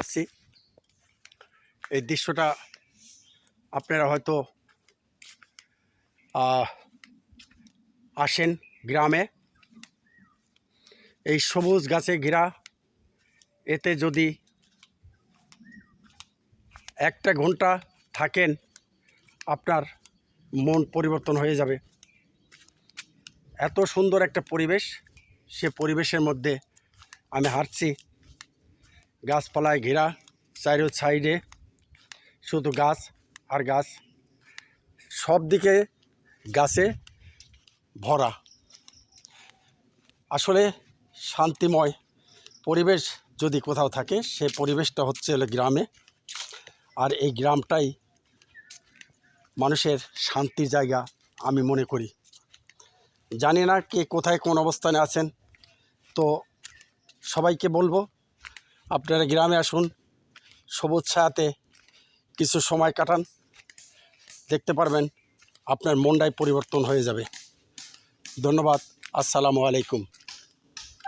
করছি। এই দৃশ্যটা আপনারা হয়তো আসেন গ্রামে, এই সবুজ গাছে ঘেরা, এতে যদি একটা ঘন্টা থাকেন আপনার মন পরিবর্তন হয়ে যাবে। এত সুন্দর একটা পরিবেশ, সে পরিবেশের মধ্যে আমি হাঁটছি, গাছপালায় ঘেরা, চারো সাইডে শুধু গাছ আর গাছ, সব দিকে গাছে ভরা। আসলে শান্তিময় পরিবেশ যদি কোথাও থাকে, সে পরিবেশটা হচ্ছে গ্রামে। আর এই গ্রামটাই মানুষের শান্তির জায়গা আমি মনে করি। জানি না কে কোথায় কোন অবস্থানে আছেন, তো সবাইকে বলবো আপনারা গ্রামে আসুন, সবুজ ছায়াতে কিছু সময় কাটান, দেখতে পারবেন আপনার মনটাই পরিবর্তন হয়ে যাবে। ধন্যবাদ। আসসালামু আলাইকুম।